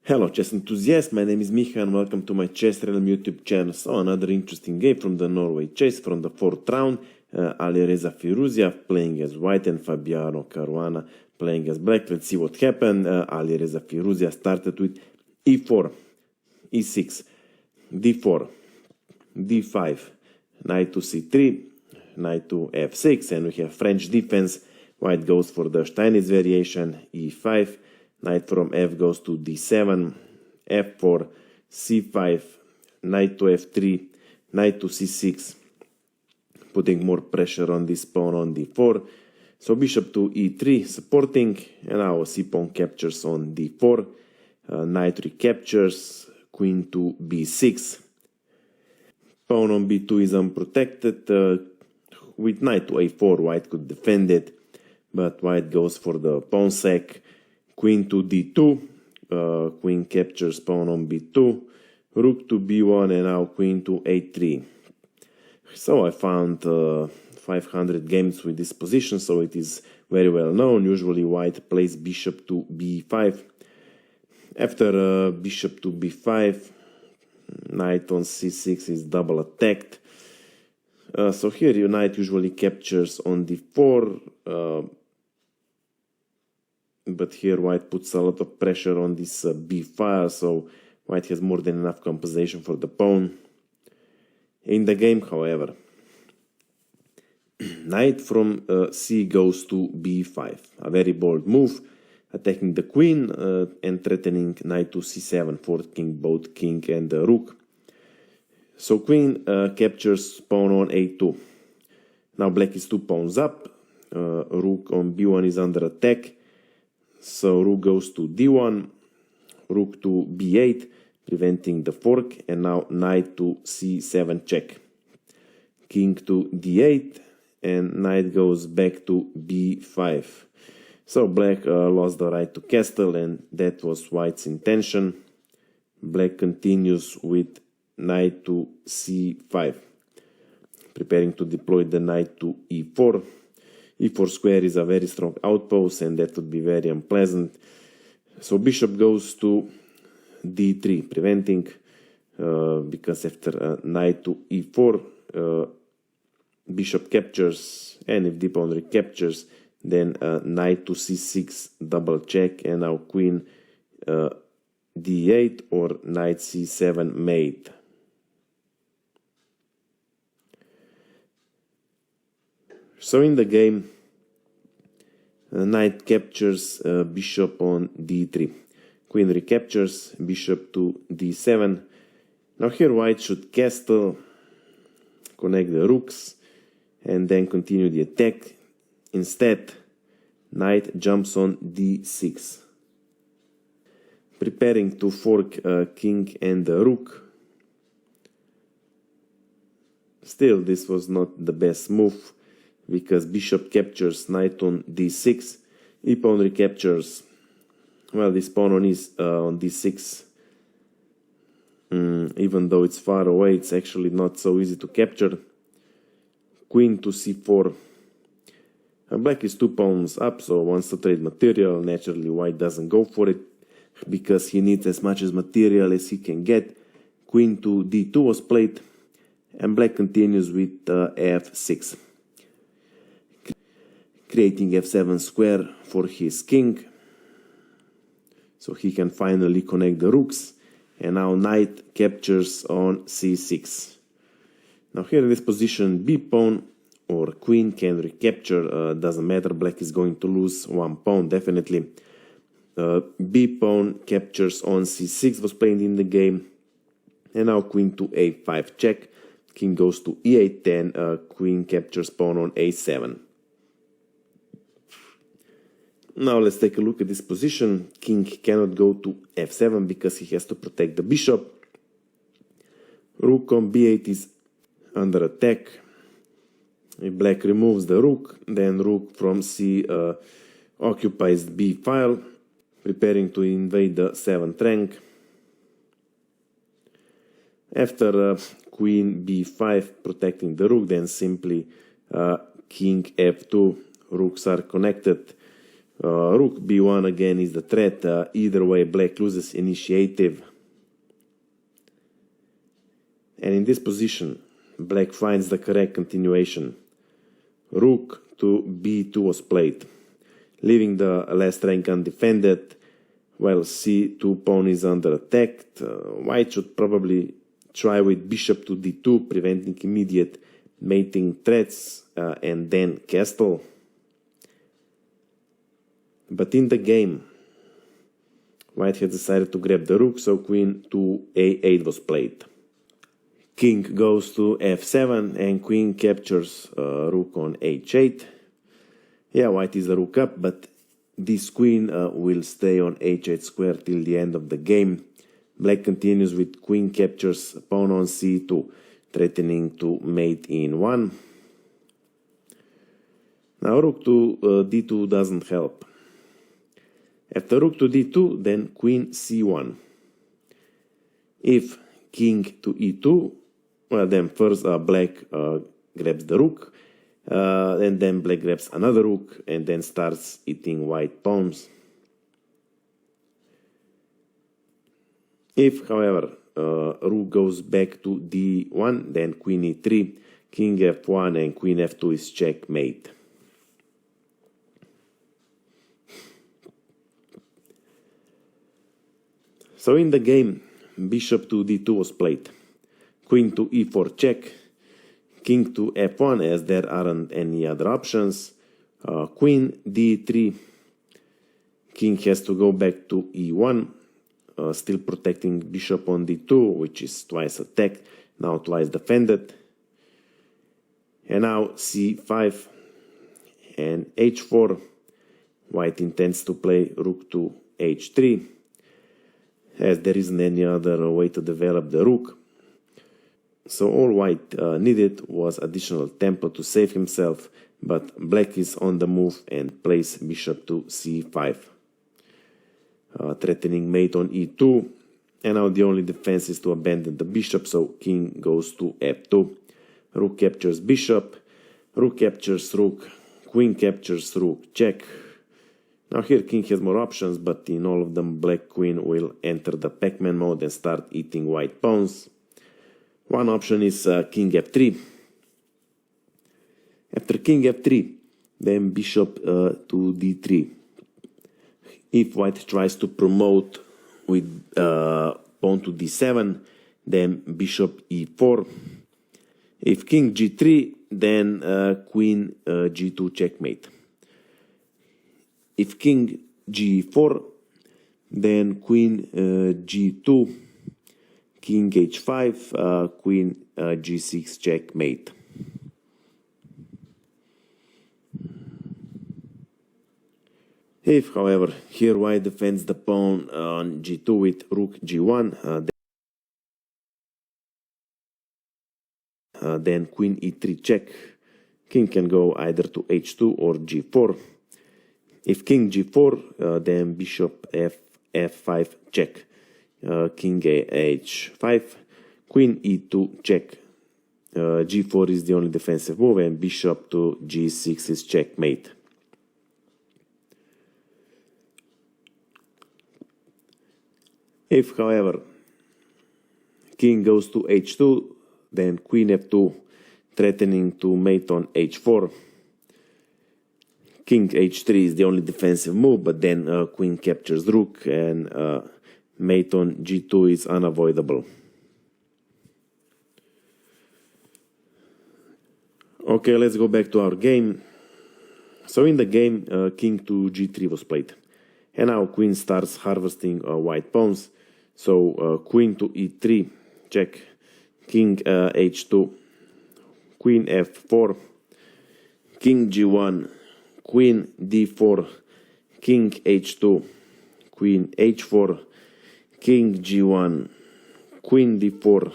Hello chess enthusiasts, my name is Miha and welcome to my chessrealm YouTube channel. So another interesting game from the Norway Chess from the 4th round. Alireza Firouzja playing as white and Fabio Caruana playing as black. Let's see what happened. Alireza Firouzja started with e4, e6, d4, d5, knight to c3, knight to f6, and we have French defense. White goes for the Chinese variation, e5, knight from f goes to d7, f4, c5, knight to f3, knight to c6, putting more pressure on this pawn on d4. So bishop to e3 supporting, and now c-pawn captures on d4, knight recaptures, queen to b6. Pawn on b2 is unprotected. With knight to a4, white could defend it, but white goes for the pawn sack. Queen to d2, queen captures pawn on b2, rook to b1, and now queen to a3. So I found 500 games with this position, so it is very well known. Usually white plays bishop to b5. After bishop to b5, knight on c6 is double attacked. So here your knight usually captures on d4, but here white puts a lot of pressure on this b file, so white has more than enough compensation for the pawn. In the game, however, knight from c goes to b5, a very bold move, attacking the queen and threatening knight to c7, forking both king and rook. So queen captures pawn on a2. Now black is 2 pawns up, rook on b1 is under attack. So rook goes to d1, rook to b8, preventing the fork, and now knight to c7 check. King to d8, and knight goes back to b5. So black lost the right to castle, and that was white's intention. Black continues with knight to c5, preparing to deploy the knight to e4. e4 square is a very strong outpost, and that would be very unpleasant. So bishop goes to d3, preventing, because after knight to e4, bishop captures, and if d pawn recaptures, then knight to c6 double check, and now queen d8 or knight c7 mate. So in the game, knight captures bishop on d3. Queen recaptures, bishop to d7. Now here white should castle, connect the rooks, and then continue the attack. Instead, knight jumps on d6, preparing to fork king and the rook. Still, this was not the best move, because bishop captures knight on d6, e-pawn recaptures. Well, this pawn on d6, even though it's far away, it's actually not so easy to capture. Queen to c4. Black is 2 pawns up, so wants to trade material. Naturally, white doesn't go for it, because he needs as much as material as he can get. Queen to d2 was played, and black continues with f6. Creating f7 square for his king, so he can finally connect the rooks, and now knight captures on c6. Now here in this position, b pawn or queen can recapture, doesn't matter, black is going to lose 1 pawn definitely. B pawn captures on c6 was played in the game, and now queen to a5 check, king goes to e8, then queen captures pawn on a7. Now let's take a look at this position. King cannot go to f7 because he has to protect the bishop. Rook on b8 is under attack. If black removes the rook, then rook from c occupies b file, preparing to invade the 7th rank. After queen b5 protecting the rook, then simply king f2, rooks are connected. Rook b1 again is the threat. Either way, black loses initiative. And in this position, black finds the correct continuation. Rook to b2 was played, leaving the last rank undefended, while c2 pawn is under attack. White should probably try with bishop to d2, preventing immediate mating threats, and then castle. But in the game, white had decided to grab the rook, so queen to a8 was played. King goes to f7 and queen captures rook on h8. Yeah, white is the rook up, but this queen will stay on h8 square till the end of the game. Black continues with queen captures pawn on c2, threatening to mate in 1. Now rook to d2 doesn't help. After rook to d2, then queen c1. If king to e2, well, then first black grabs the rook, and then black grabs another rook, and then starts eating white pawns. If, however, rook goes back to d1, then queen e3, king f1, and queen f2 is checkmate. So in the game, bishop to d2 was played, queen to e4 check, king to f1 as there aren't any other options, queen d3, king has to go back to e1, still protecting bishop on d2, which is twice attacked, now twice defended. And now c5 and h4, white intends to play rook to h3, as there isn't any other way to develop the rook. So all white needed was additional tempo to save himself, but black is on the move and plays bishop to c5, threatening mate on e2, and now the only defense is to abandon the bishop, so king goes to f2, rook captures bishop, rook captures rook, queen captures rook, check. Now here king has more options, but in all of them black queen will enter the pac-man mode and start eating white pawns. One option is king f3. After king f3, then bishop to d3. If white tries to promote with pawn to d7, then bishop e4. If king g3, then queen g2 checkmate. If king g4, then queen g2, king h5, queen g6 checkmate. If, however, here white defends the pawn on g2 with rook g1, then queen e3 check, king can go either to h2 or g4. If king g4, then bishop f5 check, king h5, queen e2 check, g4 is the only defensive move, and bishop to g6 is checkmate. If, however, king goes to h2, then queen f2, threatening to mate on h4. King h3 is the only defensive move, but then queen captures rook, and mate on g2 is unavoidable. Okay, let's go back to our game. So in the game, king to g3 was played, and now queen starts harvesting white pawns. So queen to e3 check, king h2, queen f4, king g1, queen d4, king h2, queen h4, king g1, queen d4,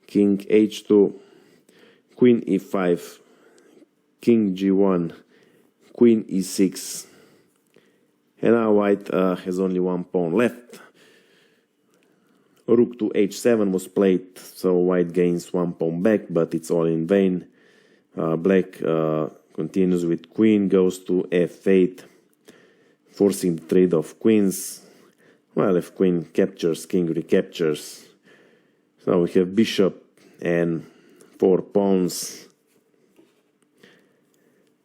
king h2, queen e5, king g1, queen e6. And now white has only one pawn left. Rook to h7 was played, so white gains one pawn back, but it's all in vain. Black continues with queen goes to f8. forcing the trade of queens. Well, if queen captures, king recaptures. So we have bishop and 4 pawns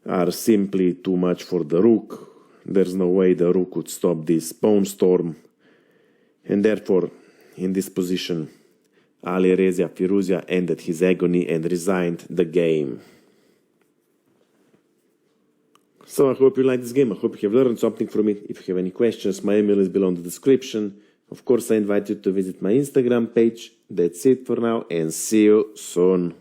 are simply too much for the rook. There's no way the rook could stop this pawn storm. And therefore, in this position, Alireza Firouzja ended his agony and resigned the game. So I hope you like this game. I hope you have learned something from it. If you have any questions, my email is below in the description. Of course, I invite you to visit my Instagram page. That's it for now, and see you soon.